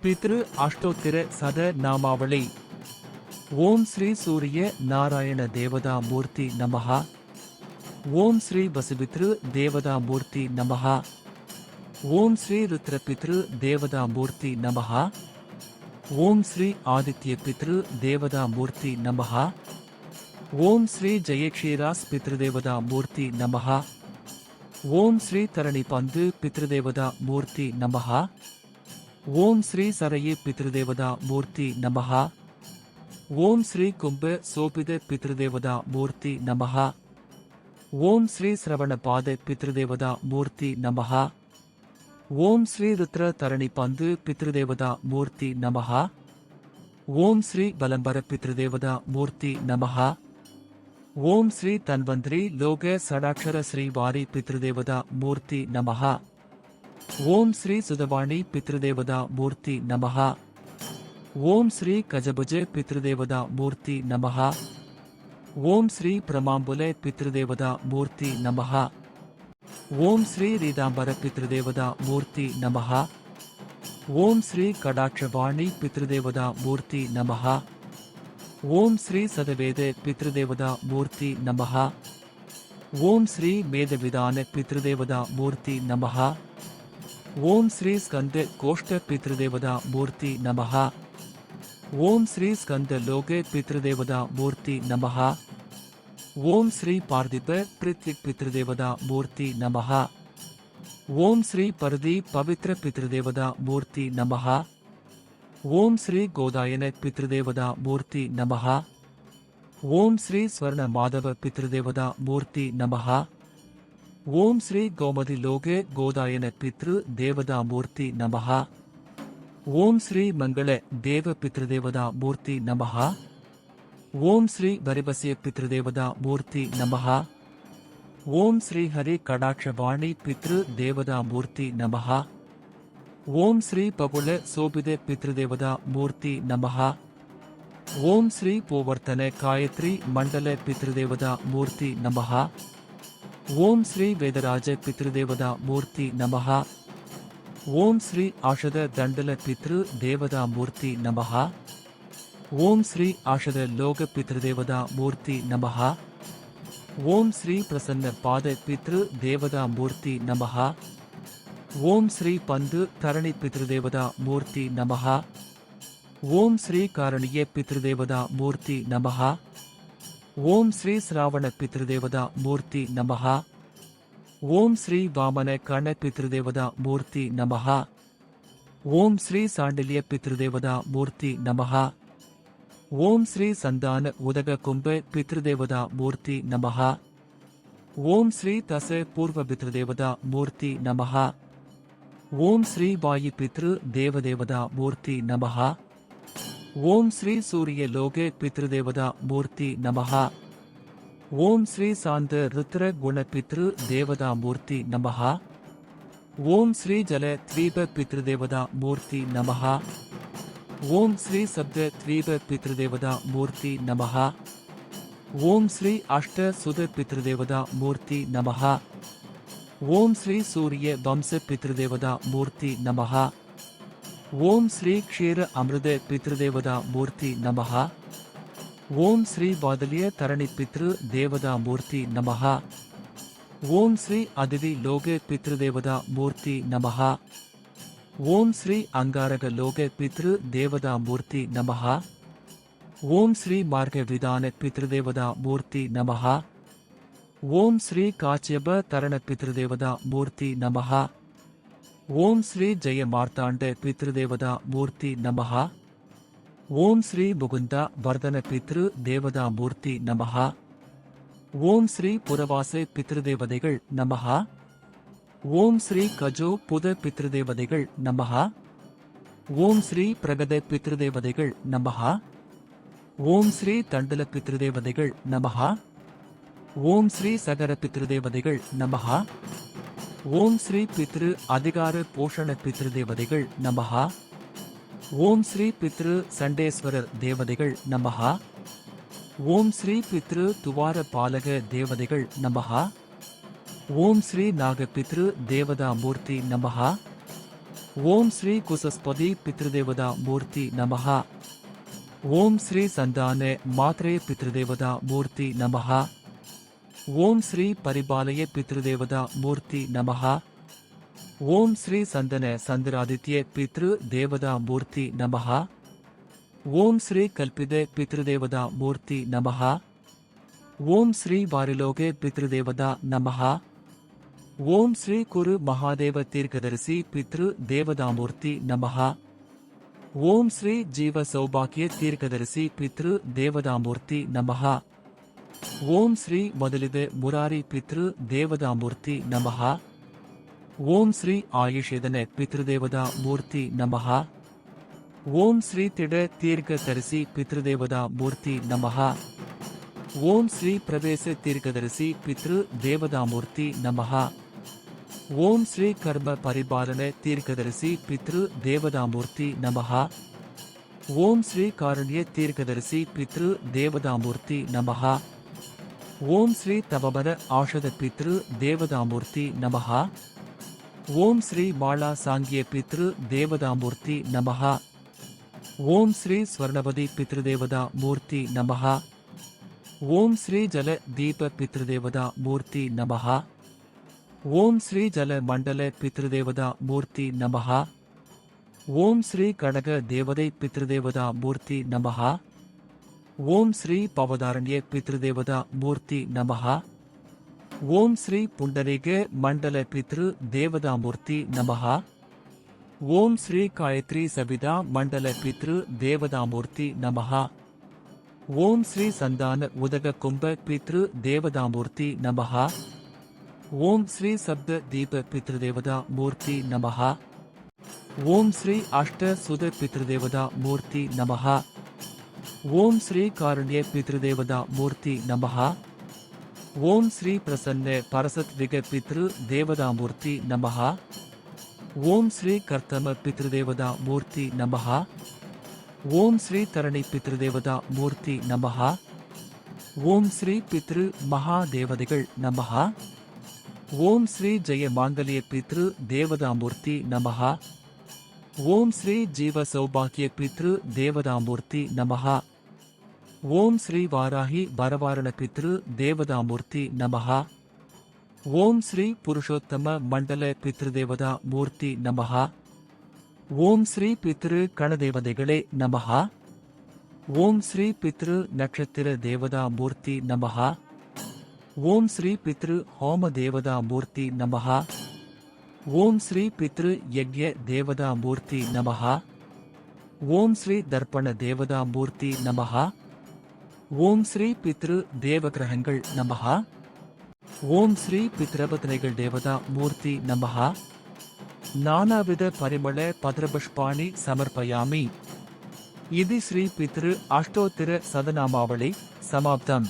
பித்ரு அஷ்டோத்திர சத நாமாவளி. ஓம் ஸ்ரீ சூரிய நாராயண தேவதா மூர்த்தி நமஹா. ஓம் ஸ்ரீ வசுபித்ரு தேவதா மூர்த்தி நமஹா. ஓம் ஸ்ரீ ருத்ரபித்ரு தேவதா மூர்த்தி நமஹா. ஓம் ஸ்ரீ ஆதித்ய பித்ரு தேவதா மூர்த்தி நமஹா. ஓம் ஸ்ரீ ஜெயக்ஷீராஸ் பித்ருதேவதா மூர்த்தி நமஹா. ஓம் ஸ்ரீ தரணி பந்து பித்ருதேவதா மூர்த்தி நமஹா. ஓம் ஸ்ரீ சரயே பித்ருதேவதா மூர்த்தி நமஹா. ஓம் ஸ்ரீ கும்ப சோபித பித்ருதேவதா மூர்த்தி நமஹா. ஓம் ஸ்ரீ சிரவண பாத பித்ருதேவதா மூர்த்தி நமஹா. ஓம் ஸ்ரீ ருத்ர தரணி பந்து பித்ருதேவதா மூர்த்தி நமஹா. ஓம் ஸ்ரீ பலம்பர பித்ருதேவதா மூர்த்தி நமஹா. ஓம் ஸ்ரீ தன்வந்திரி லோக சடாட்சர ஸ்ரீ வாரி பித்ருதேவதா மூர்த்தி நமஹா. ஓம் ஸ்ரீ சுதவாணி பித்ருதேவதா மூர்த்தி நமஹா. ஓம் ஸ்ரீ கஜபுஜ பித்ருதேவதா மூர்த்தி நமஹா. ஓம் ஸ்ரீ பிரமாம்புல பித்ருதேவதா மூர்த்தி நமஹா. ஓம் ஸ்ரீ ரீதாம்பர பித்ருதேவதா மூர்த்தி நமஹா. ஓம் ஸ்ரீ கடாட்சவாணி பித்ருதேவதா மூர்த்தி நமஹா. ஓம் ஸ்ரீ சதவேத பித்ருதேவதா மூர்த்தி நமஹா. ஓம் ஸ்ரீ மேதவிதான பித்ருதேவதா மூர்த்தி நமஹா. ஓம் ஸ்ரீ ஸ்கந்த கோஷ்ட பித்ருதேவதா மூர்த்தி நமஹா. ஓம் ஸ்ரீ ஸ்கந்த லோக பித்ருதேவதா மூர்த்தி நமஹா. ஓம் ஸ்ரீ பார்த்திப பிரித்விக் பித்ருதேவதா மூர்த்தி நமஹா. ஓம் ஸ்ரீ பரதி பவித்ர பித்ருதேவதா மூர்த்தி நமஹா. ஓம் ஸ்ரீ கோதாயன பித்ருதேவதா மூர்த்தி நமஹா. ஓம் ஸ்ரீ ஸ்வர்ண மாதவ பித்ருதேவதா மூர்த்தி நமஹா. ஓம் ஸ்ரீ கோமதி லோக கோதாயன பித்ரு தேவதா மூர்த்தி நமஹா. ஓம் ஸ்ரீ மங்கள தேவ பித்ருதேவதா மூர்த்தி நமஹா. ஓம் ஸ்ரீ வரிவசிய பித்ருதேவதா மூர்த்தி நமஹா. ஓம் ஸ்ரீ ஹரி கடாட்சவாணி பித்ரு தேவதா மூர்த்தி நமஹா. ஓம் ஸ்ரீ பகுல சோபித பித்ருதேவதா மூர்த்தி நமஹா. ஓம் ஸ்ரீ பூவர்த்தன காயத்ரி மண்டல பித்ருதேவதா மூர்த்தி நமஹா. ஓம் ஸ்ரீ வேதராஜ பித்ருதேவதா மூர்த்தி நமஹா. ஓம் ஸ்ரீ ஆஷத தண்டல பித்ரு தேவதா மூர்த்தி நமஹா. ஓம் ஸ்ரீ ஆஷத லோக பித்ருதேவதா மூர்த்தி நமஹா. ஓம் ஸ்ரீ பிரசன்ன பாத பித்ரு தேவதா மூர்த்தி நமஹா. ஓம் ஸ்ரீ பந்து தரணி பித்ருதேவதா மூர்த்தி நமஹா. ஓம் ஸ்ரீ காரணிய பித்ருதேவதா மூர்த்தி நமஹா. ஓம் ஸ்ரீ சிராவண பித்ருதேவதா மூர்த்தி நமஹா. ஓம் ஸ்ரீ வாமன கண பித்ருதேவதா மூர்த்தி நமஹா. ஓம் ஸ்ரீ சாண்டில்ய பித்ருதேவதா மூர்த்தி நமஹா. ஓம் ஸ்ரீ சந்தான உதக கும்ப பித்ருதேவதா மூர்த்தி நமஹா. ஓம் ஸ்ரீ தச பூர்வ பித்ருதேவதா மூர்த்தி நமஹா. ஓம் ஸ்ரீ வாயு பித்ரு தேவதேவதா மூர்த்தி நமஹா. ஓம் ஸ்ரீ சூரிய லோக பித்ருதேவதா மூர்த்தி நமஹா. ஓம் ஸ்ரீ சாந்த ருத்ர குண பித்ரு தேவதா மூர்த்தி நமஹா. ஓம் ஸ்ரீ ஜல த்வீப பித்ருதேவதா மூர்த்தி நமஹா. ஓம் ஸ்ரீ சப்த த்வீப பித்ருதேவதா மூர்த்தி நமஹா. ஓம் ஸ்ரீ அஷ்ட சுத பித்ருதேவதா மூர்த்தி நமஹா. ஓம் ஸ்ரீ சூரிய வம்ச பித்ருதேவதா மூர்த்தி நமஹா. ஓம் ஸ்ரீ க்ஷீர அமிர்த பித்ருதேவதா மூர்த்தி நமஹா. ஓம் ஸ்ரீ பாதலிய தரணி பித்ரு தேவதா மூர்த்தி நமஹா. ஓம் ஸ்ரீ அதிதி லோக பித்ருதேவதா மூர்த்தி நமஹா. ஓம் ஸ்ரீ அங்காரக லோக பித்ரு தேவதா மூர்த்தி நமஹா. ஓம் ஸ்ரீ மார்க விதான பித்ருதேவதா மூர்த்தி நமஹா. ஓம் ஸ்ரீ காச்சியப தரண பித்ருதேவதா மூர்த்தி நமஹா. ஓம் ஸ்ரீ ஜெய மார்த்தாண்ட பித்ருதேவதா மூர்த்தி நமஹா. ஓம் ஸ்ரீ முகுந்தா வர்தன பித்ரு தேவதா மூர்த்தி நமஹா. ஓம் ஸ்ரீ புரவாச பித்ருதேவதைகள் நமஹா. ஓம் ஸ்ரீ கஜோ புத பித்ருதேவதைகள் நமஹா. ஓம் ஸ்ரீ பிரகத பித்ருதேவதைகள் நமஹா. ஓம் ஸ்ரீ தண்டல பித்ருதேவதைகள் நமஹா. ஓம் ஸ்ரீ சகர பித்ருதேவதைகள் நமஹா. ஓம் ஸ்ரீ பித்ரு அதிகார போஷண பித்ருதேவதைகள் நமஹா. ஓம் ஸ்ரீ பித்ரு சண்டேஸ்வரர் தேவதைகள் நமஹா. ஓம் ஸ்ரீ பித்ரு துவார பாலக தேவதைகள் நமஹா. ஓம் ஸ்ரீ நாகபித்ரு தேவதா மூர்த்தி நமஹா. ஓம் ஸ்ரீ குசஸ்பதி பித்ருதேவதா மூர்த்தி நமஹ. ஓம் ஸ்ரீ சந்தான மாத்ரே பித்ருதேவதா மூர்த்தி நமஹ. ஓம் ஸ்ரீ பரிபாலய பித்ருதேவதா மூர்த்தி நமஹ. ஓம் ஸ்ரீ சந்தன சந்திராதித்ய பித்ரு தேவதா மூர்த்தி நமஹ. ஓம் ஸ்ரீ கல்பித பித்ருதேவதா மூர்த்தி நமஹ. ஓம் ஸ்ரீ வாரிலோக பித்ருதேவதா நமஹ. ஓம் ஸ்ரீ குரு மகாதேவ தீர்க்கதரிசி பித்ரு தேவதாமூர்த்தி நமஹ. ஓம் ஸ்ரீ ஜீவ சௌபாக்கிய தீர்க்கதரிசி பித்ரு தேவதாமூர்த்தி நமஹ. ஓம் ஸ்ரீ முதலித முராரி பித்ரு தேவதாமூர்த்தி நமஹ. ஓம் ஸ்ரீ ஆயுஷேதன பித்ருதேவதா மூர்த்தி நமஹ. ஓம் ஸ்ரீ திட தீர்க்கதரிசி பித்ருதேவதா மூர்த்தி நமஹ. ஓம் ஸ்ரீ பிரவேச தீர்க்கதரிசி பித்ரு தேவதாமூர்த்தி நமஹ. ஓம் ஸ்ரீ கர்ம பரிபாலன தீர்க்கதரிசி பித்ரு தேவதாமூர்த்தி நமஹ. ஓம் ஸ்ரீ காருண்ய தீர்க்கதரிசி பித்ரு தேவதாமூர்த்தி நமஹ. ஓம் ஸ்ரீ தவபர ஆஷத பித்ரு தேவதாமூர்த்தி நமஹ. ஓம் ஸ்ரீ மாலா சாங்கிய பித்ரு தேவதாமூர்த்தி நமஹ. ஓம் ஸ்ரீ ஸ்வர்ணவதி பித்ருதேவதா மூர்த்தி நமஹ. ஓம் ஸ்ரீ ஜல தீப பித்ருதேவதா மூர்த்தி நமஹ. ஓம் ஸ்ரீ ஜல மண்டல பித்ருதேவதா மூர்த்தி நமஹ. ஓம் ஸ்ரீ கடக தேவதை பித்ருதேவதா மூர்த்தி நமஹ. ஓம் ஸ்ரீ பவதாரண்ய பித்ருதேவதா மூர்த்தி நமஹ. ஓம் ஸ்ரீ புண்டரீக மண்டல பித்ரு தேவதாமூர்த்தி நமஹ. ஓம் ஸ்ரீ காயத்ரி சபிதா மண்டல பித்ரு தேவதாமூர்த்தி நமஹ. ஓம் ஸ்ரீ சந்தான உதக கும்ப பித்ரு தேவதாமூர்த்தி நமஹ. ஓம் ஸ்ரீ சப்த தீப பித்ருதேவதா மூர்த்தி நமஹ. ஓம் ஸ்ரீ அஷ்ட சுத பித்ருதேவதா மூர்த்தி நமஹ. ஓம் ஸ்ரீ காருண்ய பித்ருதேவதா மூர்த்தி நமஹ. ஓம் ஸ்ரீ பிரசன்ன பரசத்விக பித்ரு தேவதாமூர்த்தி நமஹ. ஓம் ஸ்ரீ கர்த்தம பித்ருதேவதா மூர்த்தி நமஹ. ஓம் ஸ்ரீ தரணி பித்ருதேவதா மூர்த்தி நமஹ. ஓம் ஸ்ரீ பித்ரு மகாதேவதைகள் நமஹ. ஓம் ஸ்ரீ ஜெய மாங்கல்ய பித்ரு தேவதாமூர்த்தி நமஹ. ஓம் ஸ்ரீ ஜீவ சௌபாக்கிய பித்ரு தேவதாமூர்த்தி நமஹ. ஓம் ஸ்ரீ வாராகி வரவாரண பித்ரு தேவதாமூர்த்தி நமஹ. ஓம் ஸ்ரீ புருஷோத்தம மண்டல பித்ருதேவதா மூர்த்தி நமஹ. ஓம் ஸ்ரீ பித்ரு கணதேவதைகளே நமஹ. ஓம் ஸ்ரீ பித்ரு நட்சத்திர தேவதா மூர்த்தி நமஹ. ஓம் ஸ்ரீ பித்ரு ஹோம தேவதா மூர்த்தி நமஹ. ஓம் ஸ்ரீ பித்ரு யக்ய தேவதா மூர்த்தி நமஹ. ஓம் ஸ்ரீ தர்ப்பண தேவதா மூர்த்தி நமஹ. ஓம் ஸ்ரீ பித்ரு தேவகிரகங்கள் நமஹ. ஓம் ஸ்ரீ பித்ரபத்னைகள் தேவதா மூர்த்தி நமஹ. நானாவித பரிமள பத்ரபுஷ்பாணி சமர்ப்பயாமி. இது ஸ்ரீ பித்ரு அஷ்டோத்திர சதநாமாவளி சமாப்தம்.